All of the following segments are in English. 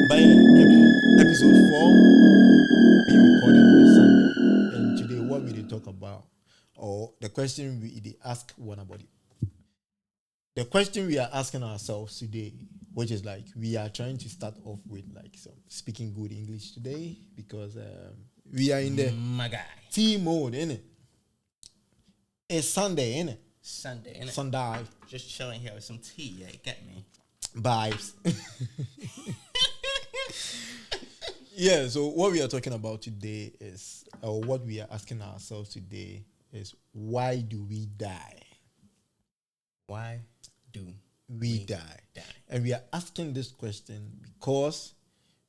But yeah, episode 4 being recorded on a Sunday. And today, what we did talk about, or the question we did ask one about it. The question we are asking ourselves today, which is like we are trying to start off with like some speaking good English today because we are in the My guy. tea mode, innit? It's Sunday, innit? Sunday, innit? Sunday Just chilling here with some tea, yeah, you get me? vibes. Yeah, so what we are talking about today is, or what we are asking ourselves today is, why do we die? Why do We die. And we are asking this question because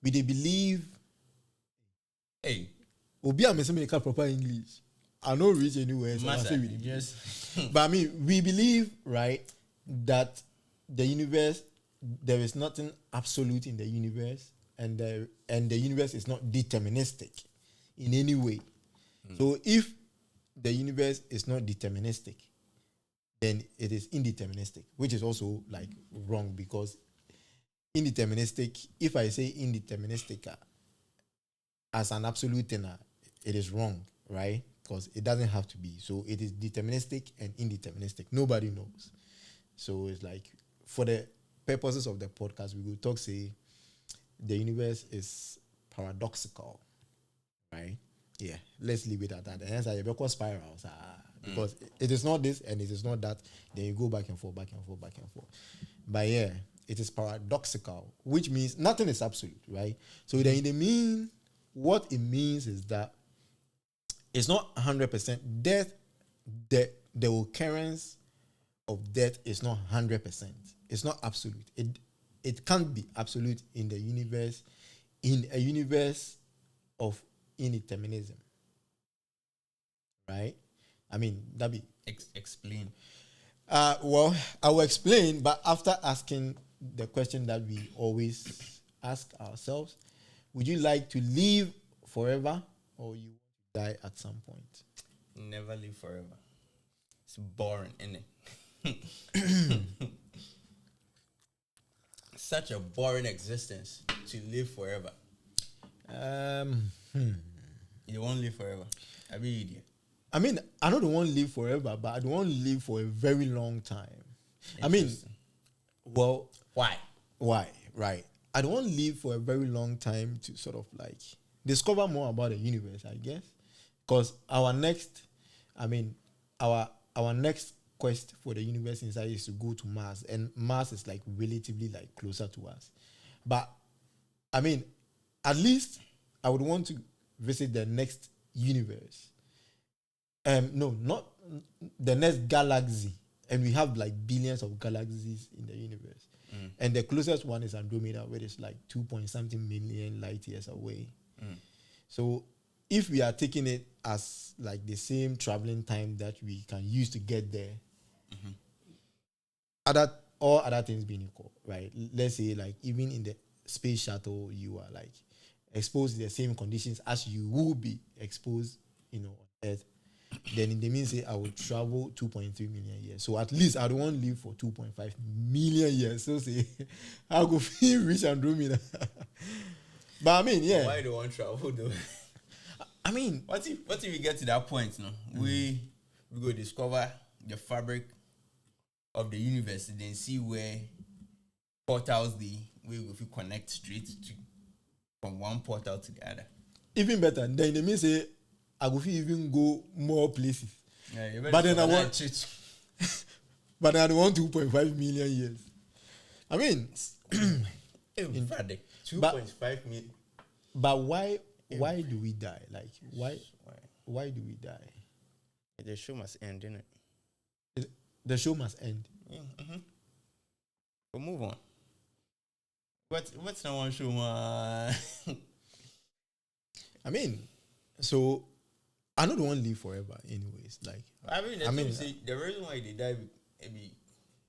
we they believe, Hey, Obi Amesemeka proper English. I don't reach anywhere, so I Massa, say we just But I mean, we believe, right, that the universe, there is nothing absolute in the universe, and the universe is not deterministic in any way. So if the universe is not deterministic, then it is indeterministic, which is also like wrong because indeterministic, if I say indeterministic as an absolute thing, it is wrong, right? Because it doesn't have to be. So it is deterministic and indeterministic. Nobody knows. So it's like, for the purposes of the podcast, we will talk, say, the universe is paradoxical, right? Yeah, let's leave it at that. And hence, I have spirals because it is not this and it is not that. Then you go back and forth, back and forth, back and forth. But yeah, it is paradoxical, which means nothing is absolute, right? So then in the mean, what it means is that it's not 100% death. The occurrence of death is not 100%. It's not absolute. It can't be absolute in the universe, in a universe of indeterminism, right? I mean, that be explain. well, I will explain, but after asking the question that we always ask ourselves, would you like to live forever or you want to die at some point? Never live forever. It's boring, innit? Such a boring existence to live forever. You won't live forever. I be idiot. I mean, I don't want to live forever, but I don't want to live for a very long time. I mean, well, why? Right. I don't want to live for a very long time to sort of like discover more about the universe, I guess. Because our next quest for the universe inside is to go to Mars, and Mars is like relatively like closer to us. But I mean, at least I would want to visit the next universe. No, not the next galaxy. And we have like billions of galaxies in the universe. And the closest one is Andromeda, where it's like 2 point something million light years away. So if we are taking it as like the same traveling time that we can use to get there, all other things being equal, right? Let's say like even in the space shuttle, you are like exposed to the same conditions as you will be exposed, on Earth. Then in the means, say I will travel 2.3 million years. So at least I don't want to live for 2.5 million years. So say I'll go feel rich Andromeda. But I mean, yeah. Why do you want to travel though? I mean, what if we get to that point? No, we go discover the fabric of the universe, and then see where portals we connect straight to from one portal to the other. Even better. Then they may say I will even go more places. Yeah, but then I want but I don't want 2.5 million years. I mean 2.5 million. But why do we die? Like why do we die? The show must end, innit? The show must end. Yeah. We'll move on. What's the one show? I mean, so I don't want to live forever, anyways. Like the reason why they die maybe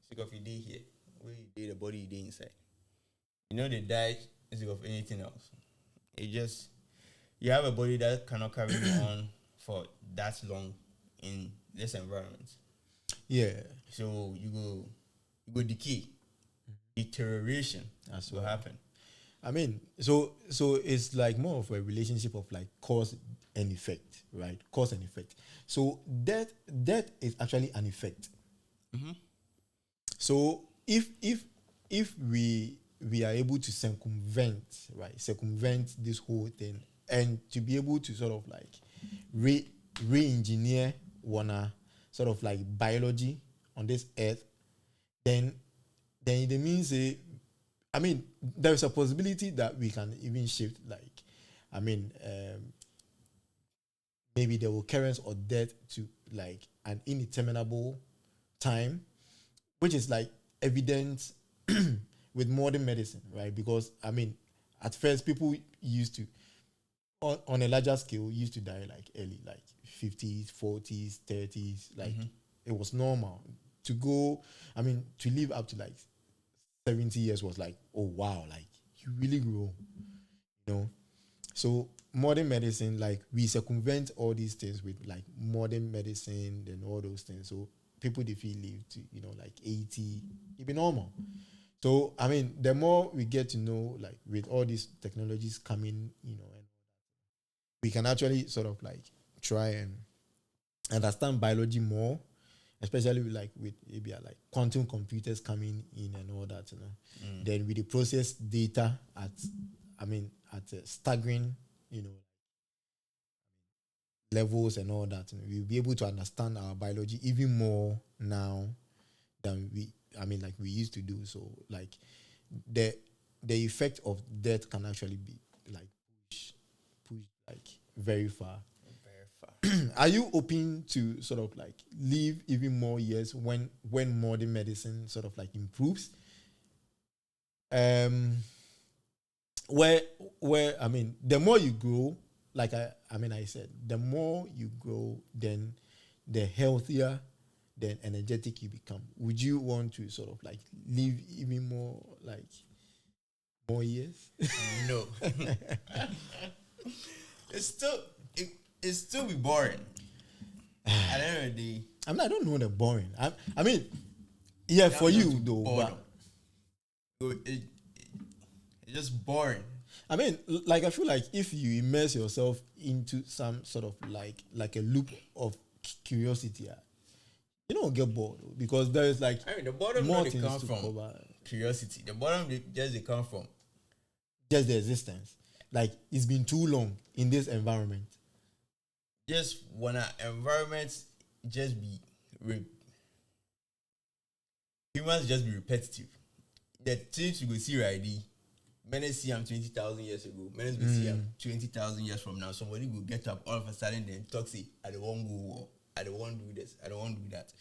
sick of a day here, where you day the body you day inside. They die sick of anything else. It just you have a body that cannot carry you on for that long in this environment. Yeah. So you go decay. Deterioration. That's what happened. I mean, so it's like more of a relationship of like cause and effect, right? Cause and effect. So death is actually an effect. So if we are able to circumvent this whole thing, and to be able to sort of like re-engineer one sort of like biology on this earth, then it means I mean, there is a possibility that we can even shift, like, I mean, maybe the occurrence of death to like an indeterminable time, which is like evident with modern medicine, right? Because I mean, at first people used to, on a larger scale, used to die like early, like 50s, 40s, 30s, like it was normal to go. I mean, to live up to like 70 years was like, oh wow, like you really grow, you know. So modern medicine, like we circumvent all these things with like modern medicine and all those things. So people they feel live to, like 80, it be normal. So I mean, the more we get to know, like with all these technologies coming, and we can actually sort of like try and understand biology more, especially with maybe like quantum computers coming in and all that, Then with the process data at a staggering, levels and all that, we'll be able to understand our biology even more now than like we used to do. So like the effect of death can actually be like push like very far. Are you open to sort of like live even more years when modern medicine sort of like improves? Where I mean, the more you grow, like I said, the more you grow, then the healthier, then energetic you become. Would you want to sort of like live even more, like more years? No. It's still be boring. At the end of the day, I don't know the boring. I mean, yeah, for you though, boredom. but It's just boring. I mean, like I feel like if you immerse yourself into some sort of like a loop of curiosity, you don't get bored because there is like the boredom more they things come to from cover. Curiosity. The boredom they come from Just the existence. Like it's been too long in this environment. just when our environment just be humans just be repetitive. The things you go see right there, many see them 20,000 years ago. Many will see them 20,000 years from now. Somebody will get up all of a sudden then talk, say, I don't want to go war. I don't want to do this. I don't want to do that.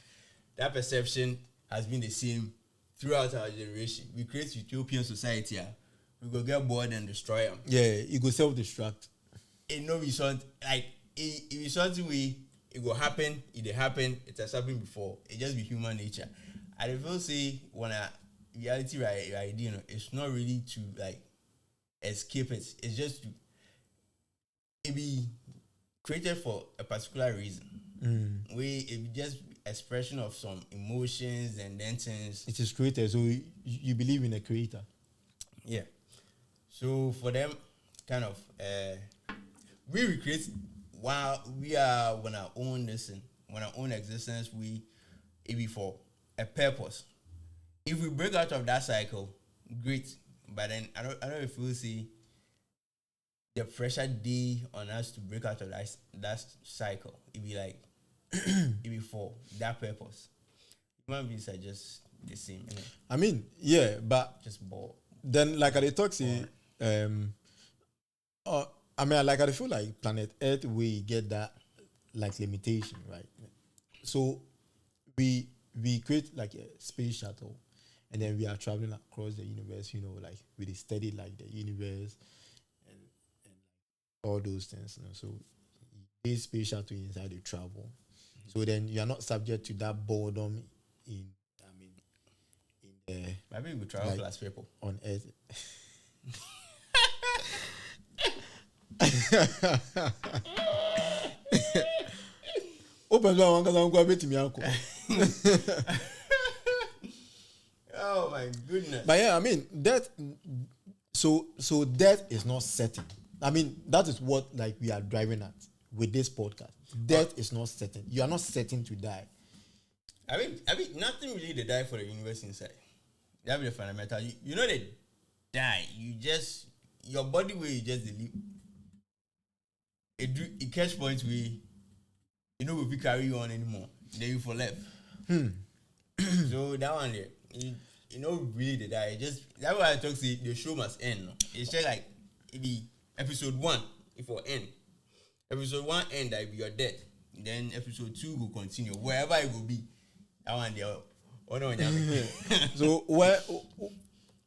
That perception has been the same throughout our generation. We create utopian society. We go get bored and destroy them. Yeah, you go self-destruct. It no result, like it is something it will happen. It happen. It has happened before. It just be human nature. I will say when a reality idea, it's not really to like escape it. It's just to it be created for a particular reason. It be just expression of some emotions and then things. It is created, so you believe in a creator. Yeah. So for them, kind of, we recreate while we are on our own when our own existence, it be for a purpose. If we break out of that cycle, great. But then I don't know if we'll see the pressure day on us to break out of that cycle. It be like it be for that purpose. Human beings are just the same. Innit? I mean, yeah, but Just bored. then like I talk say, I mean, like I feel like planet Earth we get that like limitation, right? So we create like a space shuttle, and then we are traveling across the universe. Like we study like the universe and all those things. So this space shuttle inside the travel. So then you are not subject to that boredom in the Maybe we travel like, class people on Earth. Open door, Oh my goodness. but yeah, I mean that. so death is not certain. I mean, that is what like we are driving at with this podcast. Death is not certain. You are not certain to die. I mean, nothing really they die for the universe inside. That be the fundamental. You know they die. You just your body where you just delete. It catch points where you know if we carry you on anymore, then you for left. So that one there, you know really they die. Just that's why I talk. Say the show must end. No? It's just like it be episode 1 if will end. Episode 1 end that you're dead. Then episode 2 will continue wherever it will be. That one there. Oh no, so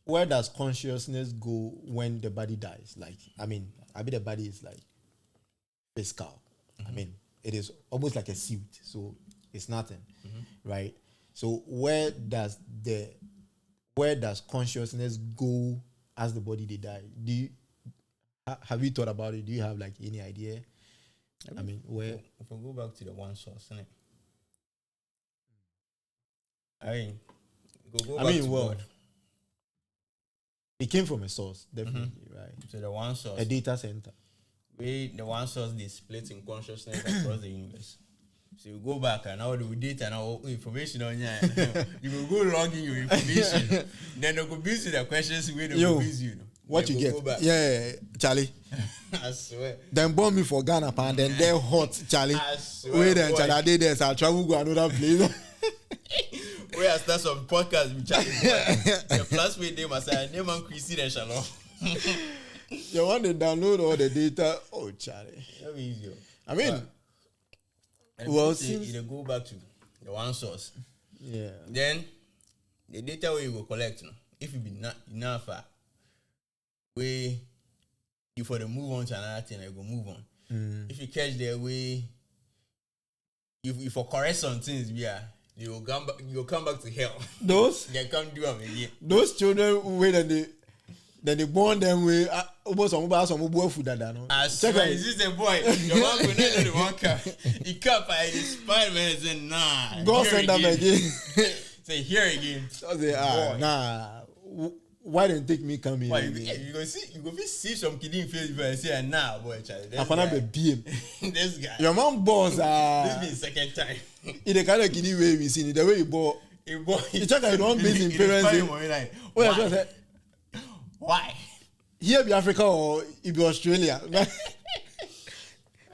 where does consciousness go when the body dies? Like, I mean the body is like physical. I mean, it is almost like a suit, so it's nothing, right? So where does consciousness go as the body they die? Have you thought about it? Do you have like any idea? I mean, where? If we go back to the one source, isn't it? I mean, go back to God. It came from a source, definitely, right? So the one source, a data center. The one source they split in consciousness across the universe. So you go back and now the data and all information on you. You will go log in your information. Then they go busy the questions where they go busy, you know. What you get? Yeah, Chale. I swear. Then bomb me for Ghana, and then they're hot, Chale. I swear. Wait, then Chale, I did this. I'll travel go another place. Where I start some podcast with Chale. The plus we name us I name and Chrissy and Shalom. You want to download all the data? Oh, Chale. That'll be easier. I mean, well, you go back to the one source. Yeah. Then the data where you will collect, if you be not enough, where you for the move on to another thing, you go move on. If you catch their way, if you for correct some things, you'll come back to hell. Those they can't do them again. Those children when they born them way almost some boy food that no. I swear, is this a boy? The one who know the one car. He can't find his Spider-Man and say nah. Go send them again. Say here again. So say nah. Why didn't take me come here? You go see some kid in Facebook and say nah boy child. I can't be BM. This guy. Your mom boss this be second time. In the kind of kid way we see the way you bought. You check out one base in parents. Like, why? Here be Africa or it be Australia.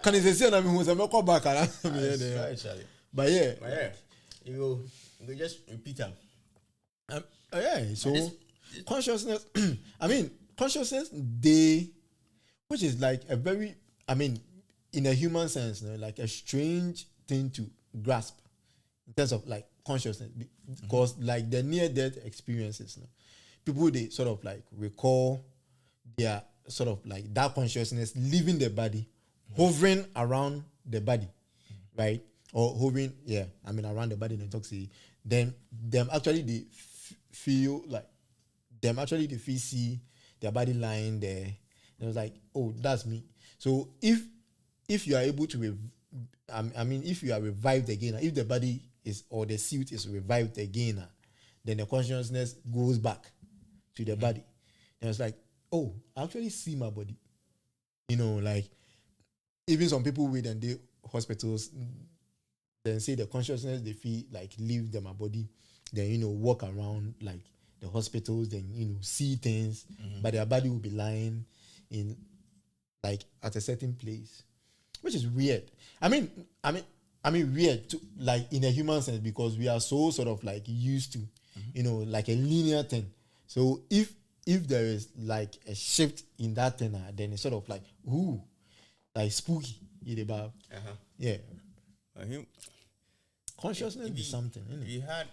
Can you say that me who come back but yeah. You go just repeat them. So consciousness consciousness which is like a very in a human sense, like a strange thing to grasp in terms of like consciousness, because like the near death experiences, people they sort of like recall their sort of like that consciousness leaving the body, hovering around the body, right? Or hovering, around the body in the toxic. Then them actually they feel like see their body lying there. And it was like, oh, that's me. So if you are able to if you are revived again, if the body is or the suit is revived again, then the consciousness goes back to the body. And it's like, oh, I actually see my body. Like even some people within the hospitals then say the consciousness they feel like leave them my body, then walk around like the hospitals, then see things, but their body will be lying in like at a certain place, which is weird. I mean weird to, like in a human sense, because we are so sort of like used to, like a linear thing. So if there is like a shift in that thing, then it's sort of like like spooky. Yeah. Consciousness is something. We had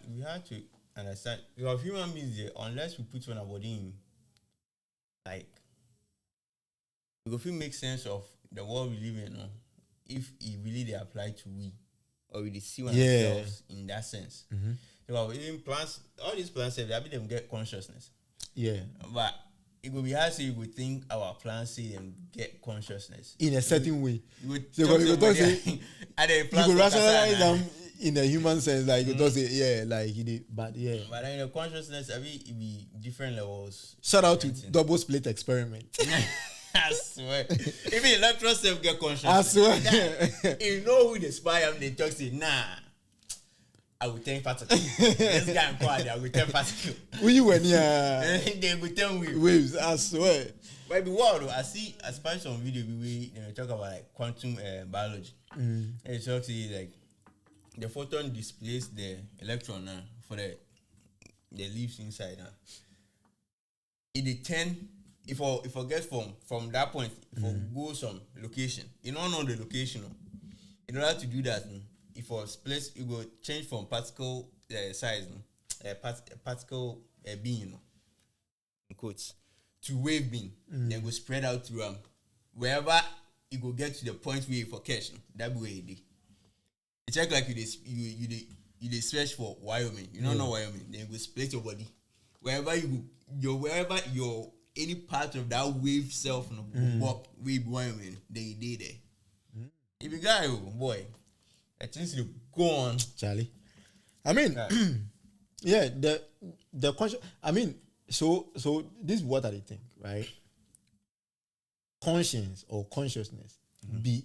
to understand because human beings, unless we put on our body in, like, we can make sense of the world we live in. If it really they apply to we, or we see ourselves in that sense. So even plants, all these plants, they them get consciousness. Yeah, but it would be hard to you would think our plants see them get consciousness in a certain way. You would rationalize them in a human sense, like it does it, yeah, like it did, but yeah. But in the consciousness, I mean, it be different levels. Shout out to double split experiment. I swear. Even electron self get conscious. I swear. If you know who the spy am, they talk say, nah, I will tell particle. This guy in quality, I will tell particle. Who you when yeah? They will tell waves. Waves, I swear. But the world, I see some video we talk about like quantum biology. And it talks like the photon displays the electron for the leaves inside. It turn if I get from that point, if I go some location, you don't know the location. In order to do that, if I place, you go change from particle size, particle being, in quotes, to wave being, then go spread out through wherever you go get to the point where you for catch. That be where it is. It's like you search for Wyoming. You don't know Wyoming. Then you go split your body. Wherever you go, wherever your any part of that wave self walk wave Wyoming, then you did there. If you got boy, I think you go on, Charlie. I mean, yeah, the conscious. I mean, so this is what I think, right? Conscience or consciousness be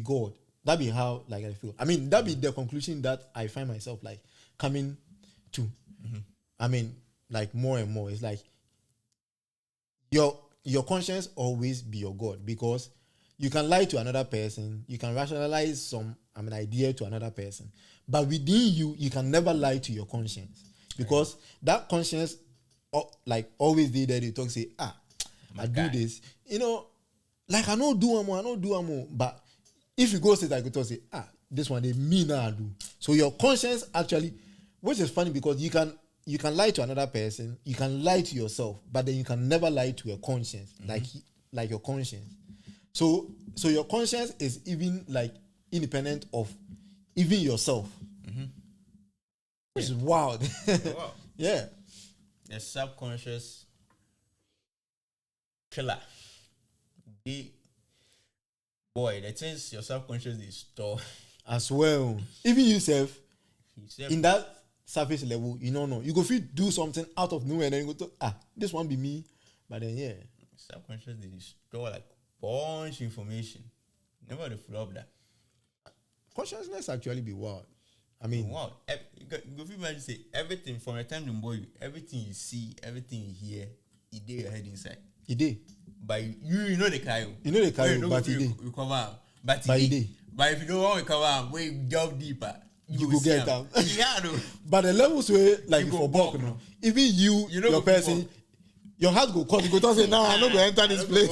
God. That be how like I feel. I mean, that be the conclusion that I find myself like coming to. I mean, like more and more. It's like your conscience always be your God, because you can lie to another person, you can rationalize some idea to another person, but within you can never lie to your conscience, because that conscience like always did that. You talk say, I do this, like I don't do more, but if you go say that, you talk say, this one they mean I do. So your conscience actually, which is funny because you can lie to another person, you can lie to yourself, but then you can never lie to your conscience, like your conscience. So your conscience is even like independent of even yourself, which is wild. Wow. Yeah, the subconscious killer. Boy, the things your subconscious is store as well. Even yourself in that surface level, you don't know. You go feel do something out of nowhere, and then you go to this one be me, but then subconscious is store like bunch information. Never the flow of that. Consciousness actually be wild. I mean, wow. Go feel man say everything from the time you boy, everything you see, everything you hear, it did your head inside. It did. But you know the Kyle. You know the Kyle, but it did. Recover. But it did. But if you don't want to recover, we delve deeper. You go get them. Yeah, no. But the levels where like you for bulk, no. Even your person, your heart go call. You go to say, "Nah, I'm not going to enter this place."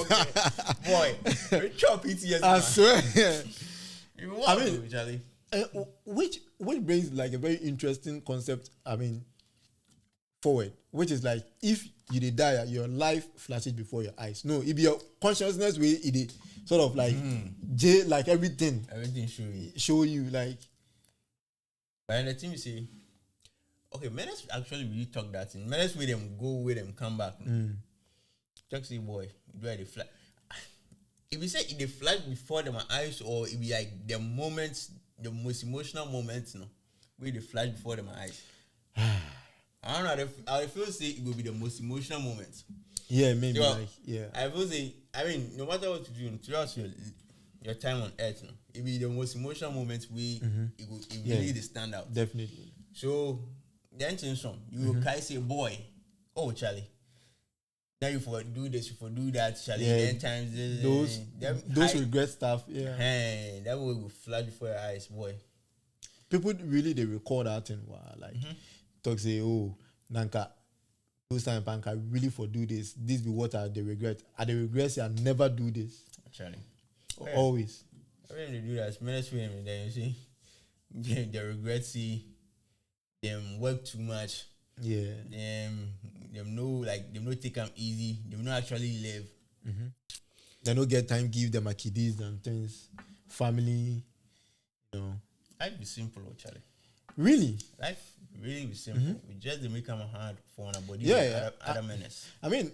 Boy, we chop PTSD. I swear. I mean, Charlie. Which brings like a very interesting concept. I mean, forward, which is like if you did die, your life flashes before your eyes. No, it be your consciousness way. It did sort of like like everything show you like. But the thing you say, okay, menace actually really talk that thing. Menace with them go with them come back. Just say boy, do I the flash? If you say it the flash before them eyes, or it be like the moments, the most emotional moments, where they flash before them eyes. I don't know. I feel say it will be the most emotional moments. Yeah, maybe I feel say, I mean, no matter what you do throughout your time on earth, it be the most emotional moments where it really stand out. Definitely. So the intention, you will say, boy, oh Charlie, now you for do this, you for do that, Charlie. Then times those regret stuff, Hey, that will flash before your eyes, boy. People really they record that thing, like talk say, oh, Nanka, those time Panka really for do this. This be what I they regret. I they regret say I never do this. Actually. Always. When they do that, minutes with him, then you see they regret see them work too much. Yeah. Them no take them easy. Them no actually live. They don't get time give them a kiddies and things. Family, Life be simple, Charlie. Really? Life really be simple. We just they make them hard for our body. Other menace. I mean,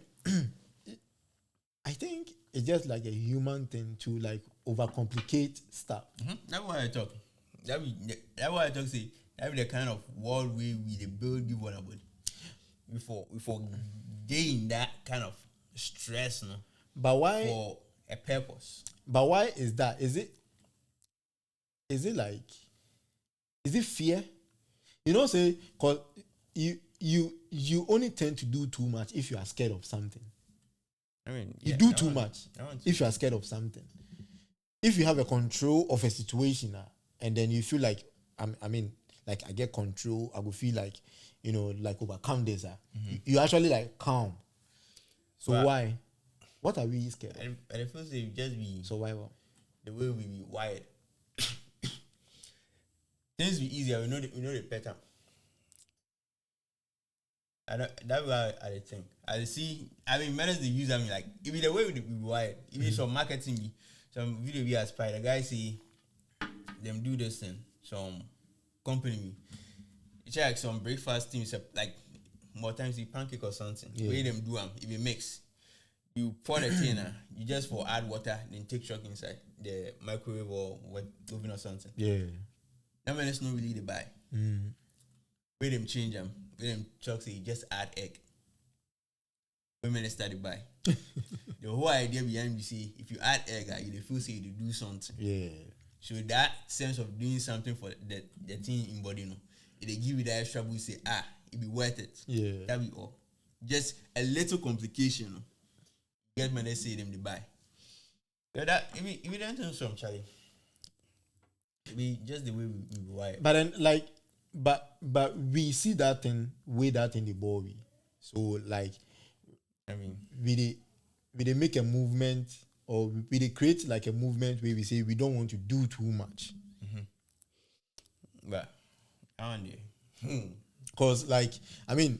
I think it's just like a human thing to like overcomplicate stuff. That's why I talk. That's why I talk say that be the kind of world we the build give one about before gain that kind of stress, no, But why? for a purpose. But why is that? Is it like? Is it fear? You know, say because you only tend to do too much if you are scared of something. I mean, You do too much I want if you are scared of something. If you have a control of a situation, and then you feel like I mean, like I get control, I will feel like, like overcome this. You actually like calm. So But- why? What are we scared of? And the first thing just be Survival. the way we be wired. Things be easier. We know the pattern. That's why I think. I see. I mean, manners they use. I mean, like even the way we be wired. Even some marketing, some video we aspire. The guy say them do this thing. Some company. It's like some breakfast things. Like more times the pancake or something. Yeah. Where them do if it mix. You pour the thing, you just for add water, then take shock inside the microwave or what oven or something. Yeah. That man is not really the buy. Where them change them, where them chuck say just add egg. Women start to buy. The whole idea behind you say if you add egg, you feel say you do something. Yeah. So that sense of doing something for the thing in body, it they give you that extra boost, say it be worth it. Yeah. That be all. Just a little complication. Get men they say them they buy. So that if we don't know some Chale. It be just the way we wire. But then like but we see that thing way that in the body. So like I mean, we they make a movement, or we they create like a movement where we say we don't want to do too much. but I don't know. Cause like I mean,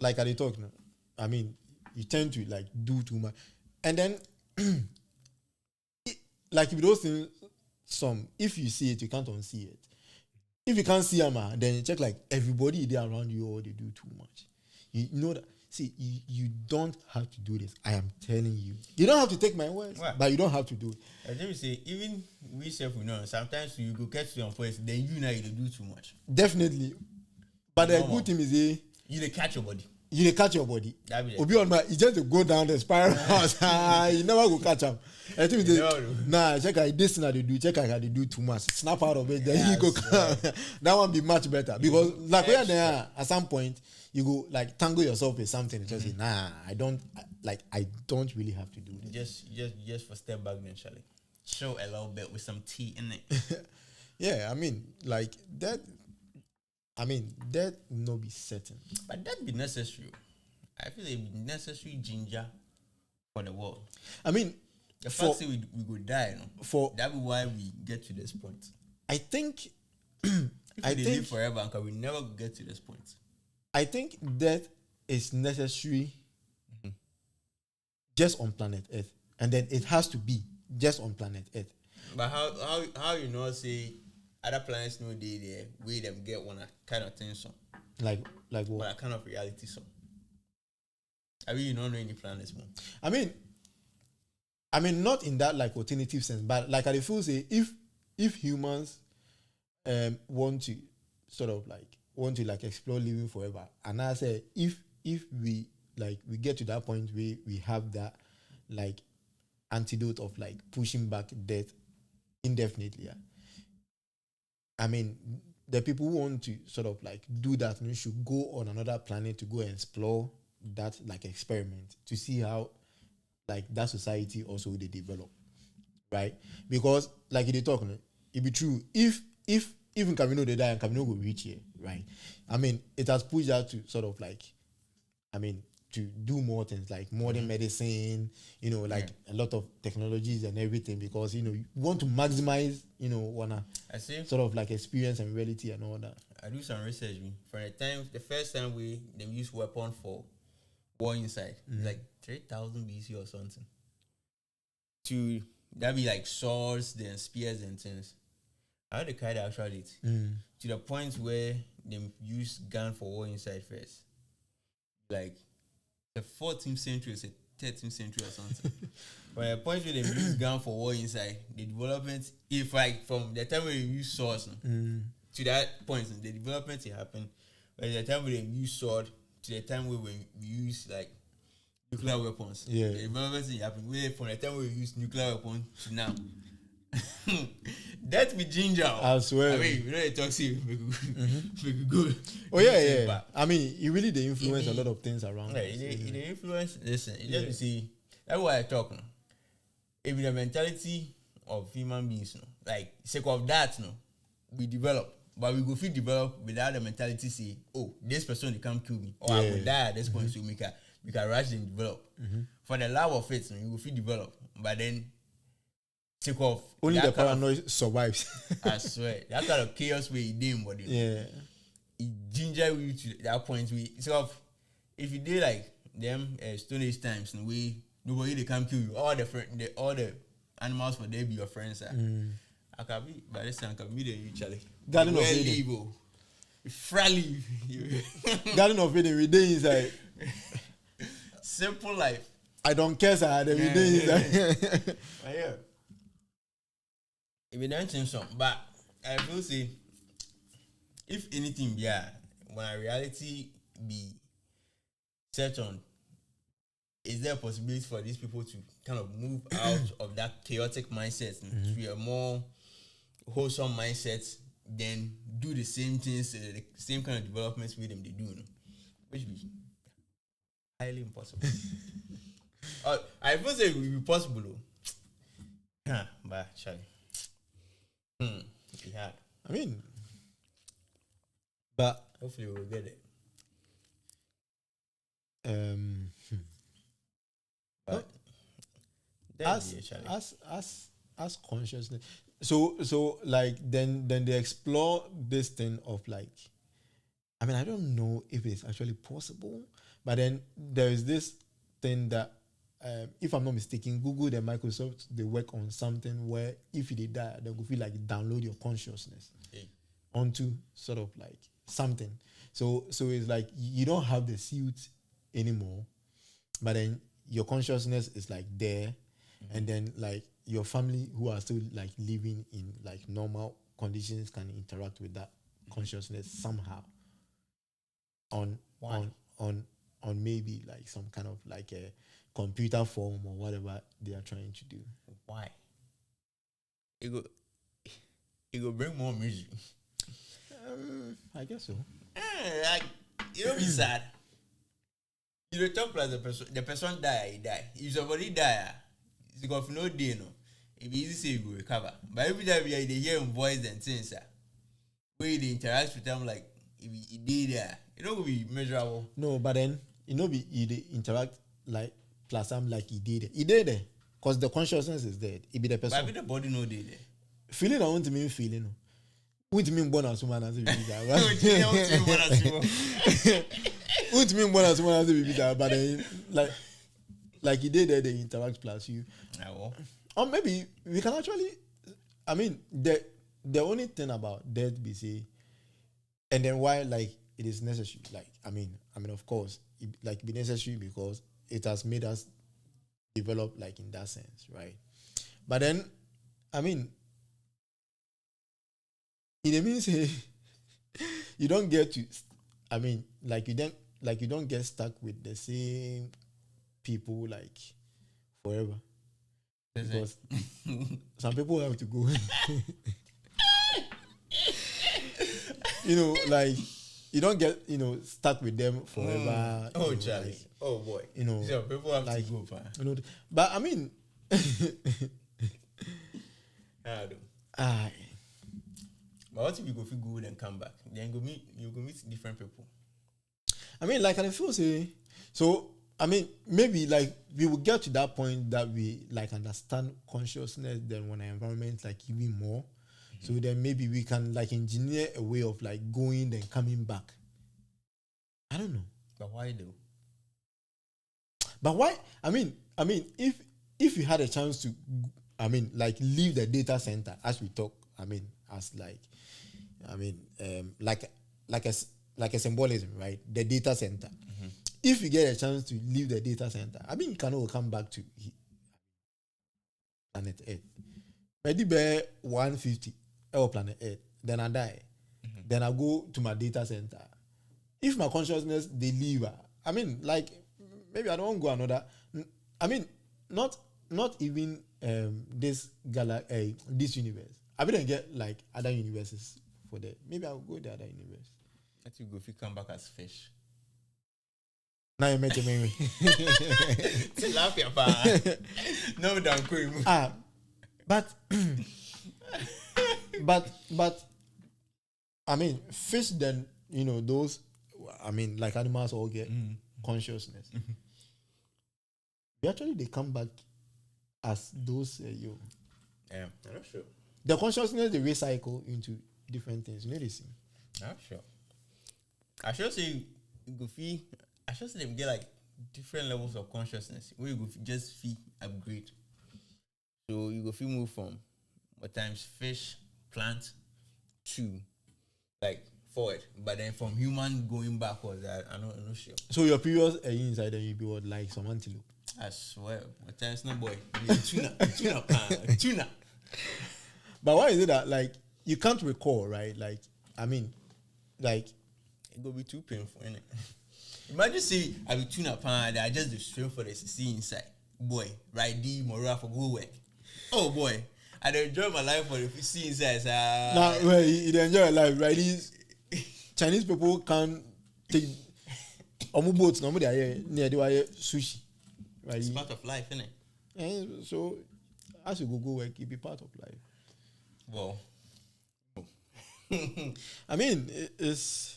like I talk now. I mean, you tend to like do too much, and then like if those things, if you see it, you can't unsee it. If you can't see them, then you check like everybody there around you, or they do too much. You know that. See, you don't have to do this. I am telling you. You don't have to take my words, but you don't have to do it. I think we say even we self we know sometimes you go catch your voice, then you know you do too much. Definitely. But the good thing is you dey catch your body. You dey catch your body. That be Obi on my, you just go down the spiral house. You never go catch him. I think check out this thing that they do. Check out how they do too much. Snap out of it. Then you go. That one be much better because like when there at some point you go like tangle yourself with something and just say I don't really have to do this. Just for step back then, Chale. Show a little bit with some tea in it. Yeah, I mean like that. I mean that no be certain, but that be necessary. I feel it be necessary ginger for the world. I mean, the fact that we go die, that be why we get to this point. I think if we live forever, and we never get to this point. I think that is necessary just on planet Earth, and then it has to be just on planet Earth. But how you know say other planets know they there we them get one kind of thing so like what? But a kind of reality so. I mean, you don't know any planets more. I mean not in that like alternative sense, but like I feel say if humans want to explore living forever, and I say if we get to that point where we have that like antidote of like pushing back death indefinitely, I mean the people who want to sort of like do that should go on another planet to go and explore that like experiment to see how like that society also they develop, right? Because like they talk, it be true if even Camino they die and Camino will reach here, right? I mean, it has pushed out to sort of like, I mean, to do more things like modern medicine, a lot of technologies and everything, because you want to maximize, I see sort of like experience and reality and all that. I do some research. The first time they use weapon for war inside, like 3,000 BC or something. To that be like swords, then spears and things. How they carry the actual date to the point where they use gun for war inside first. Like the 14th century is 13th century or something. But the point where they use gun for war inside, the development, if like from the time where you use swords to that point, the development happened. But the time where they use sword to the time where we use like nuclear weapons, Yeah. the development happened. Where from the time where we use nuclear weapons to now. That be ginger. I swear. I mean, you know, it talks to you, make it good. Oh yeah. I mean, it really they influence a lot of things around. Yeah, us, it influence. Listen, it just see. That's why I talk. No? If the mentality of human beings, no, like sake of that, no, we develop, but we go feel develop without the mentality say, oh, this person they come kill me, or I will die at this point, so we can rush and develop. For the love of it, no, you will feel develop, but then. Take off. Only the paranoid survives. I swear. That kind of chaos where you did, but yeah. It ginger you to that point where sort of if you did like them Stone Age times in way nobody they can kill you. All the animals for they be your friends. I can be by this time I can be there you Chale. Garden of Eden. Frally. Garden of Eden we day inside. Simple life. I don't care, sir. We day inside. Yeah. If you don't think so, but I will say, if anything, yeah, when a reality be set on, is there a possibility for these people to kind of move out of that chaotic mindset to a more wholesome mindset, then do the same things, the same kind of developments with them they do, which be highly impossible. I will say it will be possible, though. But Chale. Yeah. I mean, but hopefully we'll get it. But as consciousness. So like then they explore this thing of like, I mean, I don't know if it's actually possible, but then there is this thing that. If I'm not mistaken, Google and Microsoft, they work on something where if they die, they will feel like download your consciousness onto sort of like something. So it's like you don't have the suit anymore, but then your consciousness is like there, and then like your family who are still like living in like normal conditions can interact with that consciousness somehow. On maybe like some kind of like a computer form or whatever they are trying to do. Why? It go bring more music. I guess so. Like it'll be sad. You don't talk plus the person die. If somebody die, it's got no day no. It be easy say you go recover. But every time they hear him voice and things, where they interact with them like if he did there, it don't be measurable. No, but then he interact like plus I'm like he did it because the consciousness is dead. It be the person. But the body no did it. Feeling I want to mean feeling. What mean born as woman as a baby? What mean born as woman as a baby? But then like he did they interact plus you. Or maybe we can actually. I mean the only thing about death be say, and then why like it is necessary. Like I mean of course it like be necessary because it has made us develop like in that sense, right? But then I mean it means you don't get to. I mean like you don't get stuck with the same people like forever. Because some people have to go. Like you don't get, stuck with them forever. Oh, Chale. Like, oh boy. So people have like, to go far. But I mean But what if you go feel good and come back? Then you go meet different people. I mean, like I feel say so. I mean, maybe like we will get to that point that we like understand consciousness then when our environment like even more. So then maybe we can like engineer a way of like going and coming back. I don't know. But why though? But why? I mean, if you had a chance to, like leave the data center as we talk. Like a symbolism, right? The data center. if you get a chance to leave the data center, I mean, you can all come back to planet Earth. Maybe be 150 planet Earth. Then I die. Then I go to my data center. If my consciousness they leave, I mean, like maybe I don't go another. I mean, not even this this universe. I wouldn't get like other universes for that. Maybe I'll go to the other universe. I think go if you come back as fish. Now you met me. Tilapia pa. No down cream. But I mean, fish then, you know, those, I mean, like animals all get consciousness. Actually, they come back as those, Yeah, I'm not sure. The consciousness, they recycle into different things. You know this thing? I'm not sure. I should say, Goofy, I should say them get like different levels of consciousness. Where you go just feel upgrade. So you go feel move from what times fish, plant to like forward, but then from human going backwards, I'm not sure. So your previous inside, then you be what, like some antelope? I swear, what times no boy, tuna. But why is it that like you can't recall, right? Like I mean, like it go be too painful, innit? Imagine say I be tuna pan, I just do swim for the see inside, boy, right? D moral for go work. Oh boy, I enjoy my life for the see inside. Now, well, you enjoy your life, right? These Chinese people can take boats. Nobody here near the sushi, right? It's part of life, innit? Yeah, so as you go work, it be part of life. Well, I mean, it's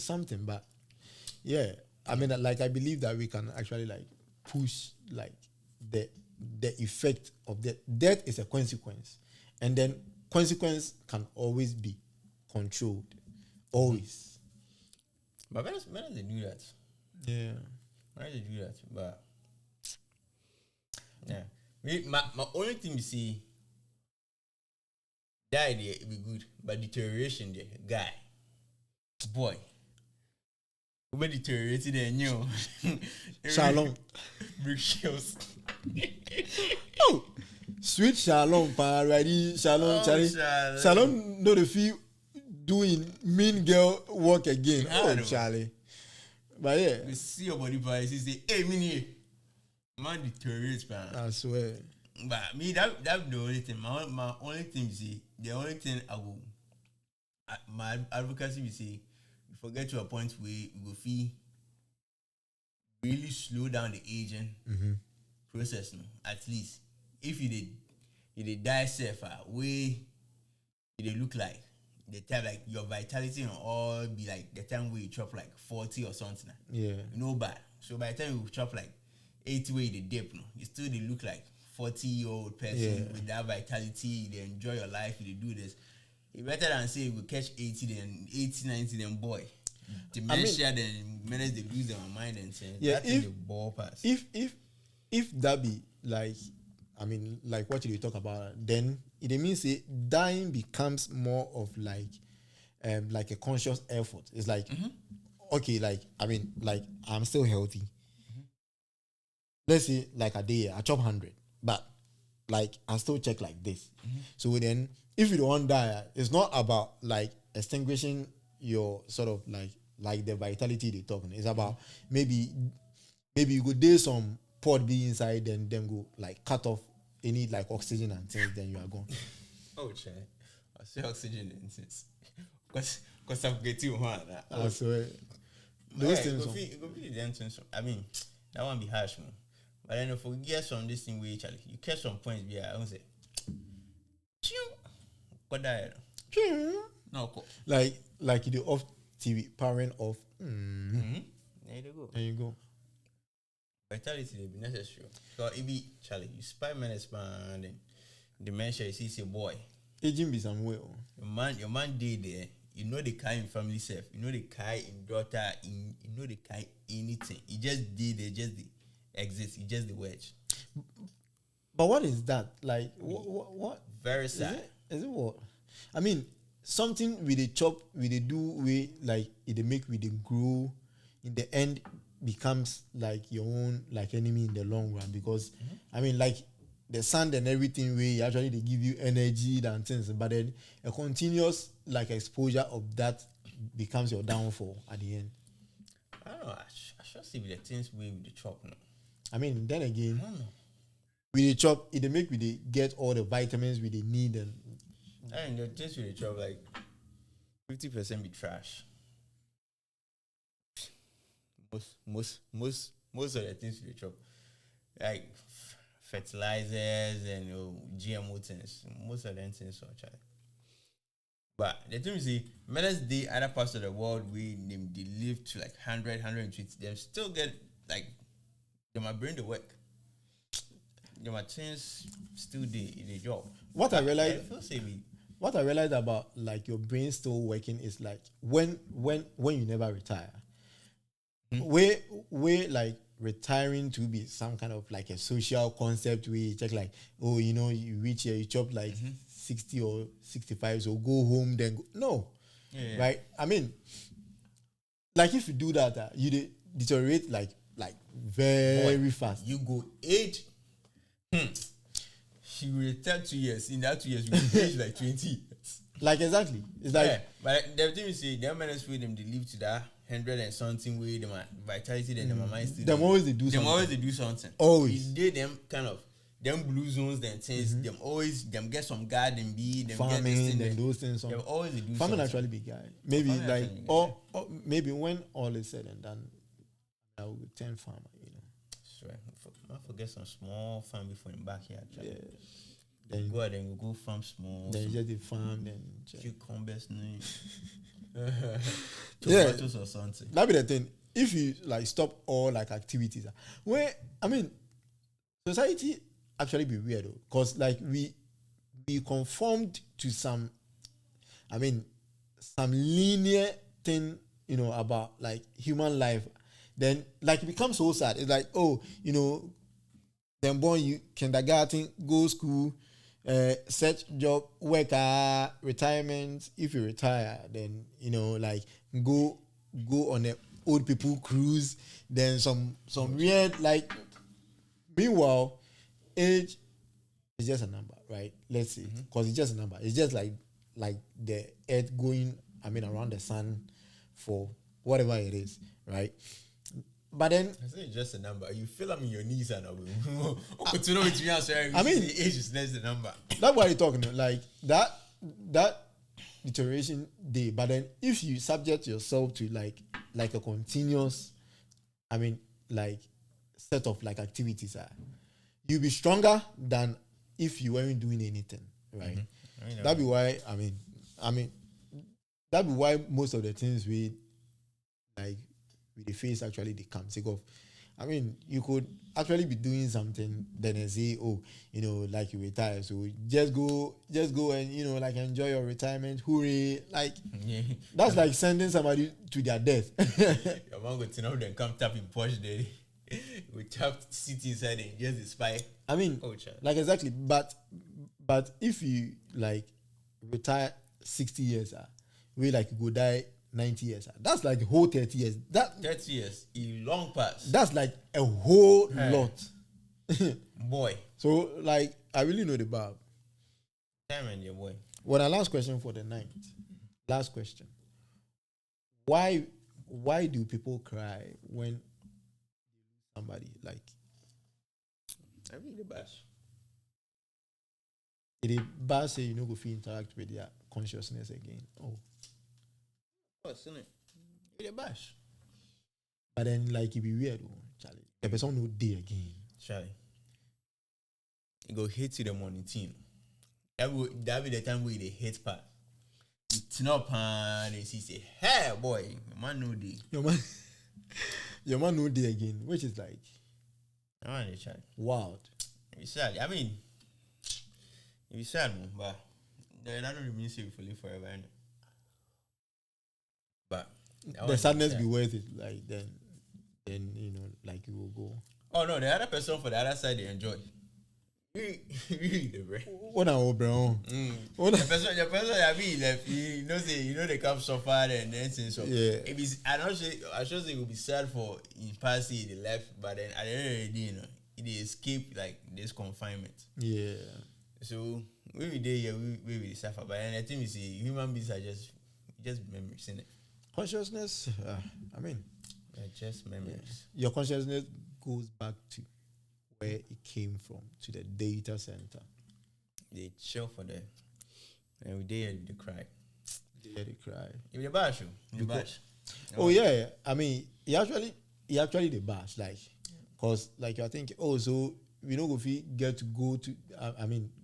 something, but yeah, I mean, like I believe that we can actually like push like the effect of death. Death is a consequence, and then consequence can always be controlled, always. But when do they do that? Yeah, When do they do that? But yeah, my only thing you see. The idea it be good, but deterioration there, guy, boy, we deteriorated and new. Shalom, brick shells. Oh, sweet Shalom, pa, ready, Shalom, Charlie. Shalom, no the feel doing mean girl work again. Oh, Charlie. But yeah, we see your body price. He say, "Hey, mini, man, deteriorates, man." I swear. But me, that the only thing. My only thing you see, the only thing I will, my advocacy will say, you forget to a point where you go feel really slow down the aging process. No? At least if you did die safe, way they look like the time like your vitality and all be like the time where you chop like 40 or something. Yeah, No bad. So by the time you chop like 80 where they dip, no, you still they look like 40-year-old person with that vitality. They enjoy your life. They do this. It's better than say you will catch 80, 90, then boy. Dementia, then minutes they lose their mind and say that's in the ball pass. If that be like, I mean, like what you talk about, then it means dying becomes more of like a conscious effort. It's like, okay, like I mean, like I'm still healthy. Let's say like a day I chop 100, but like I still check like this. So then, if you don't die, it's not about like extinguishing your sort of like the vitality they talking. It's about maybe you go do some pod be inside, then go like cut off any like oxygen and things, then you are gone. Oh, Chale, I say oxygen and things because I'm getting one. I swear. Those things. I mean, that one be harsh, man. But then if we get some this thing with Chale, you catch some points. Yeah, I don't say. What that? No, like you do off TV, powering off. There you go. There you go. Vitality will be necessary. So it be Chale, you spy minutes man, then dementia you see say boy. Aging be somewhere. Your man did there. You know the kind in family self. You know the kind in daughter. You know the kind anything. He just did it. Just the exist. He just the wedge. But what is that? Like what? Very sad. Is it what? I mean, something with the chop, with the do, we like it they make with the grow. In the end, becomes like your own like enemy in the long run because I mean like the sun and everything way actually they give you energy and things, but then a continuous like exposure of that becomes your downfall at the end. I don't know. I should see the things we with the chop no. I mean, then again, I don't know. with the chop, it they make we they get all the vitamins we they need And the things with the chop like 50% be trash. Most of the things with the chop like fertilizers and GMO things. Most of them things are trash. But the thing is, many the other parts of the world we they live to like 100, 120. They still get like they might bring the work. They might things still the job. What I realized, I what I realized about like your brain still working is like when you never retire, where like retiring to be some kind of like a social concept where you check like you reach here you chop like 60 or 65 so go home then go. No, right? I mean, like if you do that, you deteriorate like very fast. You go age. She will retire 2 years. In that 2 years, you will age like 20 years. Like exactly. It's like but the thing is, them men with them they live to that 100 and something way. Them vitality, then them mind still. Them always they do something. Them always they do something. Always. They them kind of them blue zones, then things. Them always them get some garden be them farming get this thing, and those things. Them always they do farming something. actually big guy. Maybe Farming like actually big or maybe when all is said and done, I will turn farmer. Sure. I forget some small farm before in backyard. Yeah. Then go out and go farm small. Then you just the farm, then cucumbers, tomatoes or something. That be the thing. If you like stop all like activities, where I mean, society actually be weird though, because like we conformed to some, I mean, some linear thing, about like human life. Then like it becomes so sad. It's like, then born you kindergarten, go school, search job, work, retirement. If you retire, then like go on a old people cruise. Then some weird like. Meanwhile, age is just a number, right? Let's see, because it's just a number. It's just like the earth going, around the sun for whatever it is, right? But then I say it's just a number. You feel them in your knees and continue with me. I mean, the age is less the number. That's why you're talking like that deterioration day. But then if you subject yourself to like a continuous, like set of like activities, you'll be stronger than if you weren't doing anything, right? That'd be why. That'd be why most of the things we like. With the face actually they come take off. You could actually be doing something, then they say, like you retire, so just go and like enjoy your retirement, hooray! Like that's like sending somebody to their death. Your man go to know then come tap in Porsche there. We tap sit inside and just the spy. Like exactly, but if you like retire 60 years, we like go die 90 years. That's like the whole 30 years. That 30 years, a long pass. That's like a whole lot. Boy. So like I really know the Bob. Time and your boy. Well, our last question for the night. Last question. Why do people cry when somebody like I mean the bash. Did the bash say go feel interact with their consciousness again? Isn't it? It's a bash. But then, like, it be weird, Chale. The person no day again. Chale. You go hit to the morning team. That be the time where they hit part. You turn up and they say, hey, boy, your man no day. Your man no day again, which is like, wild. It's sad. It's sad, man, but that don't mean say we live forever, innit? But the sadness be worth it. Like then like you will go. Oh no, the other person for the other side they enjoy. Really, the brain. What now, bro? What? The person that be left, you know they come so far and then since so. Yeah. It is. I should say it would be sad for in passing the left, but then at the end of the day, you know, it escape like this confinement. Yeah. So we be there, yeah, we will suffer. But then I think we see human beings are just memories, innit? Consciousness. I mean, They're just memories. your consciousness goes back to where it came from, to the data center. They chill for them. And we there they cry. They cry. If they bash you, you bash. Oh yeah, I mean, he actually the bash, like, cause like I think, oh, so we know if we get to go to,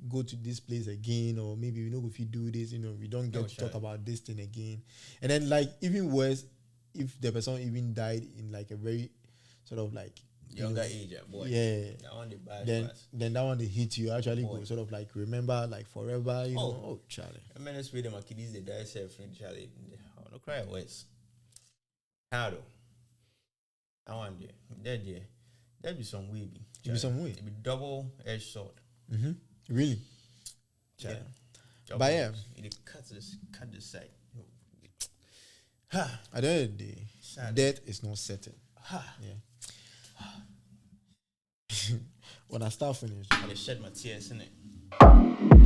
go to this place again, or maybe we know if we do this, you know, we don't get to talk about this thing again, and then like even worse, if the person even died in like a very sort of like younger age, boy. Yeah. That one they bash. Then that one they hit you actually go sort of like remember like forever, you know. Oh, Chale. I mean, let's them kiddies they die self friend Chale. I want to cry worse. How though? I want there. There'll be some way. It'll be some way. It'll be double-edged sword. Mm-hmm. Really? Chale. Yeah. But yeah. It cut the side. At the end of the day, death is not certain. Yeah. When I start finish, I shed my tears in it.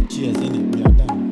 Cheers, in it. We are done.